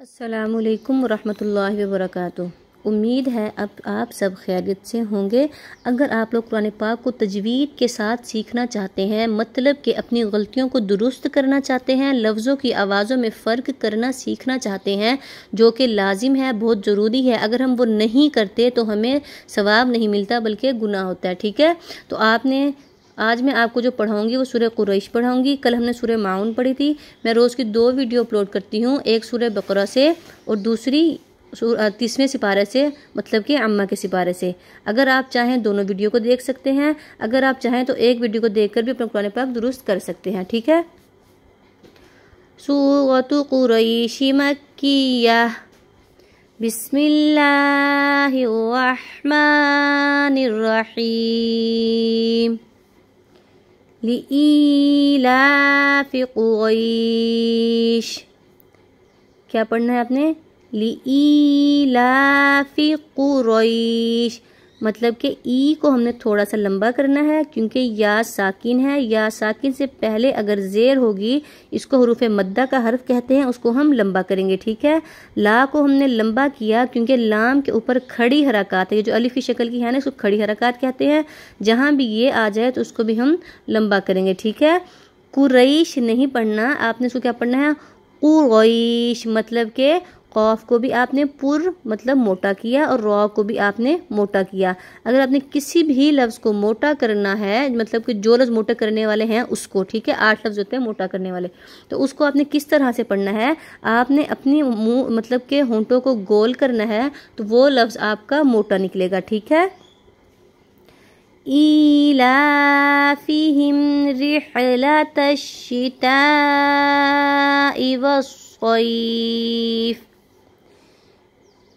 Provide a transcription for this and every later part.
अस्सलामु अलैकुम वरहमतुल्लाहि वबरकातुहू। उम्मीद है अब आप सब खैरियत से होंगे। अगर आप लोग कुरान पाक को तजवीद के साथ सीखना चाहते हैं, मतलब कि अपनी गलतियों को दुरुस्त करना चाहते हैं, लफ्ज़ों की आवाज़ों में फ़र्क करना सीखना चाहते हैं, जो कि लाजिम है, बहुत ज़रूरी है। अगर हम वो नहीं करते तो हमें सवाब नहीं मिलता बल्कि गुनाह होता है। ठीक है, तो आज मैं आपको जो पढ़ाऊंगी वो सूरह कुरैश पढ़ाऊंगी। कल हमने सूरह माउन पढ़ी थी। मैं रोज़ की 2 वीडियो अपलोड करती हूँ, एक सूरह बकरा से और दूसरी 30वें सिपारे से, मतलब कि अम्मा के सिपारे से। अगर आप चाहें दोनों वीडियो को देख सकते हैं, अगर आप चाहें तो एक वीडियो को देखकर भी अपना कुरान पाक दुरुस्त कर सकते हैं। ठीक है, सूरतु कुरैश मक्किय्या, बिस्मिल्लाहिर्रहमानिर्रहीम, लिईलाफि कुरैश। क्या पढ़ना है आपने? लिईलाफि कुरैश, मतलब कि ई को हमने थोड़ा सा लंबा करना है क्योंकि या साकिन है। या साकिन से पहले अगर ज़ेर होगी, इसको हुरूफ मद्दा का हर्फ कहते हैं, उसको हम लंबा करेंगे। ठीक है, ला को हमने लंबा किया क्योंकि लाम के ऊपर खड़ी हरकत है, ये जो अलिफ की शक्ल की है ना, इसको खड़ी हरकत कहते हैं। जहाँ भी ये आ जाए तो उसको भी हम लंबा करेंगे। ठीक है, कुरैश नहीं पढ़ना, आपने इसको क्या पढ़ना है? कुरैश, मतलब के कौफ को भी आपने पुर मतलब मोटा किया और रॉ को भी आपने मोटा किया। अगर आपने किसी भी लफ्ज़ को मोटा करना है, मतलब कि जो लफ्ज़ मोटा करने वाले हैं उसको, ठीक है, 8 लफ्ज़ होते हैं मोटा करने वाले, तो उसको आपने किस तरह से पढ़ना है? आपने अपनी मुंह मतलब के होंठों को गोल करना है तो वो लफ्ज़ आपका मोटा निकलेगा। ठीक है, ईलाफिहिम रिहलतश शिताइ वस्सैफ।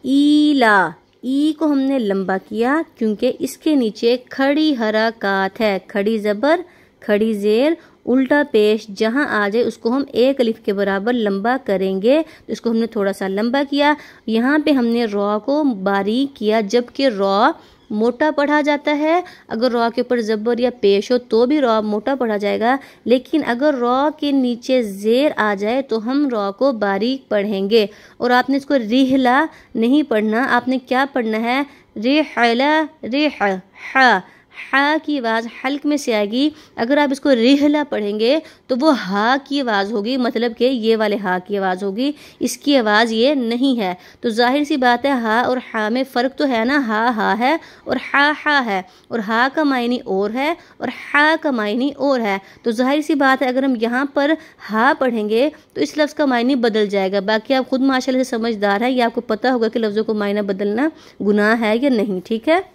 ईला, ई को हमने लंबा किया क्योंकि इसके नीचे खड़ी हरकत है, खड़ी ज़बर खड़ी ज़ेर उल्टा पेश जहाँ आ जाए उसको हम एक अलिफ के बराबर लंबा करेंगे, तो इसको हमने थोड़ा सा लंबा किया। यहाँ पे हमने रॉ को बारीक किया, जबकि रॉ मोटा पढ़ा जाता है। अगर रॉ के ऊपर ज़बर या पेश हो तो भी रॉ मोटा पढ़ा जाएगा, लेकिन अगर रॉ के नीचे ज़ेर आ जाए तो हम रॉ को बारीक पढ़ेंगे। और आपने इसको रिहला नहीं पढ़ना, आपने क्या पढ़ना है? रिहला, रिह, हा, हा की आवाज़ हल्क में से आएगी। अगर आप इसको रिहला पढ़ेंगे तो वो हा की आवाज़ होगी, मतलब कि ये वाले हा की आवाज़ होगी, इसकी आवाज़ ये नहीं है। तो जाहिर सी बात है, हा और हा में फ़र्क तो है ना, हा है और हा है, और हा का मायने और है और हा का मायने और है। तो जाहिर सी बात है, अगर हम यहाँ पर हा पढ़ेंगे तो इस लफ्ज़ का मायने बदल जाएगा। बाकी आप खुद माशाल्लाह से समझदार है, ये आपको पता होगा कि लफ्ज़ों को मायना बदलना गुनाह है या नहीं। ठीक है,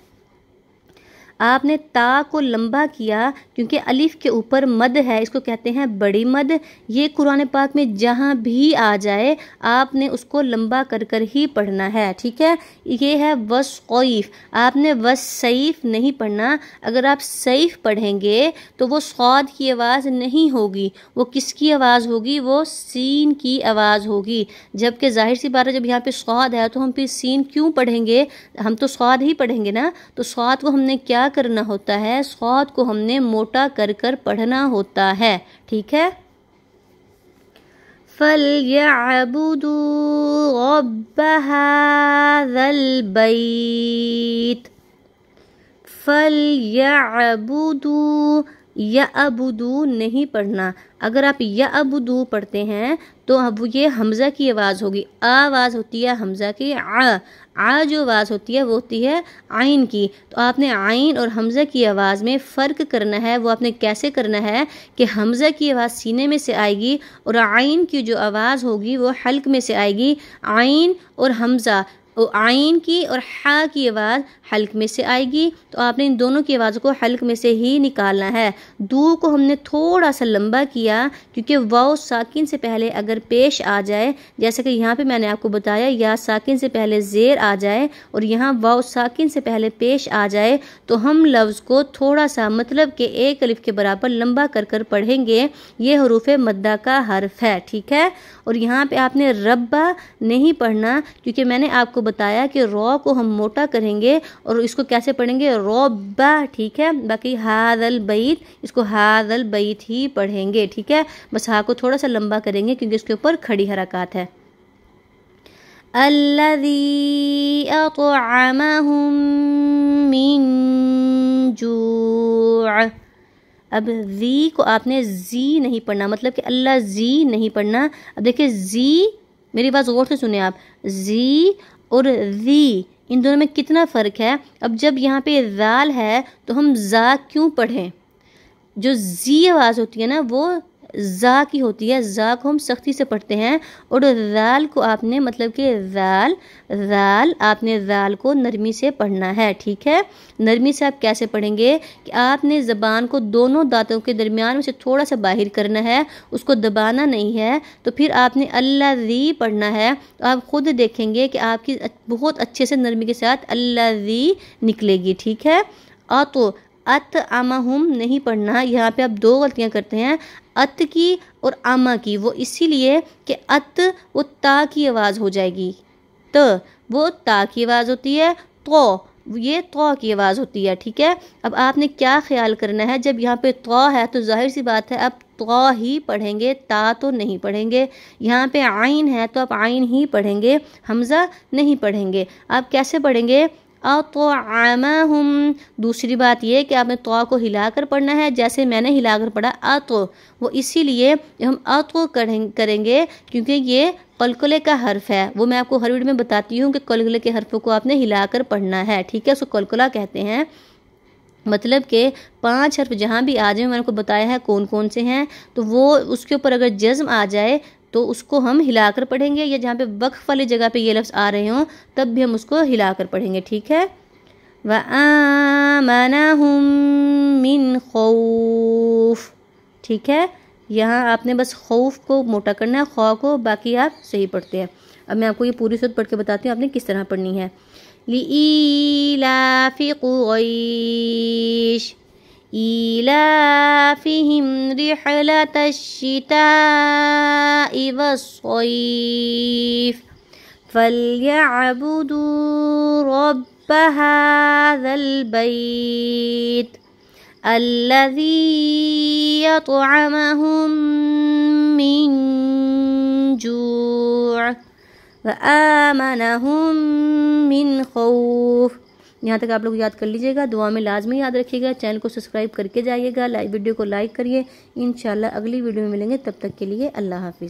आपने ता को लंबा किया क्योंकि अलिफ के ऊपर मद है, इसको कहते हैं बड़ी मद। ये कुरान पाक में जहाँ भी आ जाए आपने उसको लंबा कर कर ही पढ़ना है। ठीक है, ये है वस्सैफ, आपने वस्सैफ नहीं पढ़ना। अगर आप सैफ पढ़ेंगे तो वो सौद की आवाज़ नहीं होगी, वो किसकी आवाज़ होगी? वो सीन की आवाज़ होगी। जबकि जाहिर सी बात है, जब यहाँ पे सौद है तो हम फिर सीन क्यों पढ़ेंगे? हम तो सौद ही पढ़ेंगे ना। तो सौद को हमने क्या करना होता है? सौद को हमने मोटा कर कर पढ़ना होता है। ठीक है, फलयअबुदू रब्ब हाज़ल बैत। फलयअबुदू, यअबुदू नहीं पढ़ना। अगर आप यअबुदू पढ़ते हैं तो अब ये हमज़ा की आवाज़ होगी, आवाज़ होती है हमज़ा की, आ जो आवाज़ होती है वो होती है आइन की। तो आपने आइन और हमज़ा की आवाज़ में फ़र्क करना है। वो आपने कैसे करना है कि हमज़ा की आवाज़ सीने में से आएगी और आइन की जो आवाज़ होगी वो हल्क में से आएगी। आइन और हमज़ा, आइन की और हा की आवाज़ हल्क में से आएगी, तो आपने इन दोनों की आवाज़ को हल्क में से ही निकालना है। दू को हमने थोड़ा सा लंबा किया क्योंकि वाव साकिन से पहले अगर पेश आ जाए, जैसे कि यहाँ पे मैंने आपको बताया, या साकिन से पहले ज़ेर आ जाए और यहाँ वाव साकिन से पहले पेश आ जाए, तो हम लफ्ज़ को थोड़ा सा मतलब कि एक अलिफ के बराबर लंबा कर कर पढ़ेंगे। ये हुरूफ मद्दा का हर्फ है। ठीक है, और यहाँ पे आपने रब्बा नहीं पढ़ना क्योंकि मैंने आपको बताया कि रॉ को हम मोटा करेंगे और इसको कैसे पढ़ेंगे? रब्बा। ठीक है, बाकी हाज़ल बैत, इसको हाज़ल बैत ही पढ़ेंगे। ठीक है, बस हा को थोड़ा सा लंबा करेंगे क्योंकि इसके ऊपर खड़ी हरकत है। الذی اطعمہم من جوع. اب ذی کو آپ نے زی نہیں پڑھنا، مطلب کہ اللہ زی نہیں پڑھنا. اب دیکھیں زی، میری بات غور سے سنیں آپ، زی اور ذی ان دونوں میں کتنا فرق ہے. اب جب یہاں پہ ذال ہے تو ہم زا کیوں پڑھیں؟ جو زی آواز ہوتی ہے نا وہ زا کی ہوتی ہے، زا کو ہم سختی سے پڑھتے ہیں. اور ذال کو آپ نے مطلب کہ ذال آپ نے ذال کو نرمی سے پڑھنا ہے. ٹھیک ہے، نرمی سے آپ کیسے پڑھیں گے کہ آپ نے زبان کو دونوں دانتوں کے درمیان میں سے تھوڑا سا باہر کرنا ہے، اس کو دبانا نہیں ہے. تو پھر آپ نے اللہ ذی پڑھنا ہے. تو آپ خود دیکھیں گے کہ آپ کی بہت اچھے سے نرمی کے ساتھ اللہ ذی نکلے گی. ٹھیک ہے، تو ات امہم نہیں پڑھنا. یہاں پہ آپ دو غلطیاں کرتے ہیں، ات کی اور اما کی. وہ اسی لیے کہ ات وہ تا کی آواز ہو جائے گی، وہ تا کی آواز ہوتی ہے، تو یہ تو کی آواز ہوتی ہے. ٹھیک ہے، اب آپ نے کیا خیال کرنا ہے، جب یہاں پہ تو ہے تو ظاہر سی بات ہے اب تو ہی پڑھیں گے، تا تو نہیں پڑھیں گے. یہاں پہ عین ہے تو آپ عین ہی پڑھیں گے، حمزہ نہیں پڑھیں گے. آپ کیسے پڑھیں گے؟ اطعمہم. دوسری بات یہ کہ آپ نے تو کو ہلا کر پڑھنا ہے، جیسے میں نے ہلا کر پڑھا اتو. وہ اسی لیے ہم اتو کریں گے کیونکہ یہ قلقلے کا حرف ہے. وہ میں آپ کو ہر ویڈیو میں بتاتی ہوں کہ قلقلے کے حرفوں کو آپ نے ہلا کر پڑھنا ہے. ٹھیک ہے، اس کو قلقلہ کہتے ہیں. مطلب کہ 5 حرف جہاں بھی آ جائیں، میں نے کو بتایا ہے کون کون سے ہیں، تو وہ اس کے اوپر اگر جزم آ جائے تو اس کو ہم ہلا کر پڑھیں گے، یا جہاں پہ وقف والی جگہ پہ یہ لفظ آ رہے ہوں تب بھی ہم اس کو ہلا کر پڑھیں گے. ٹھیک ہے، وَآمَنَهُم مِّن خَوْفٍ. ٹھیک ہے، یہاں آپ نے بس خوف کو موٹا کرنا ہے، خواہ کو باقی آپ صحیح پڑھتے ہیں. اب میں آپ کو یہ پوری صورت پڑھ کے بتاتی ہوں آپ نے کس طرح پڑھنی ہے. لِإِيلَافِ قُرَيْشٍ إِيلَافِهِمْ رِحْلَةَ الشِّتَاءِ وَالصَّيْفِ فَلْيَعْبُدُوا رَبَّ هَذَا الْبَيْتِ الَّذِي أَطْعَمَهُم مِّن جُوعٍ وَآمَنَهُم مِّن خَوْفٍ. یہاں تک آپ لوگ یاد کر لیجئے گا، دعا میں لازمی یاد رکھیے گا. چینل کو سبسکرائب کر کے جائیے گا، ویڈیو کو لائک کریے. انشاءاللہ اگلی ویڈیو میں ملیں گے، تب تک کے لیے اللہ حافظ.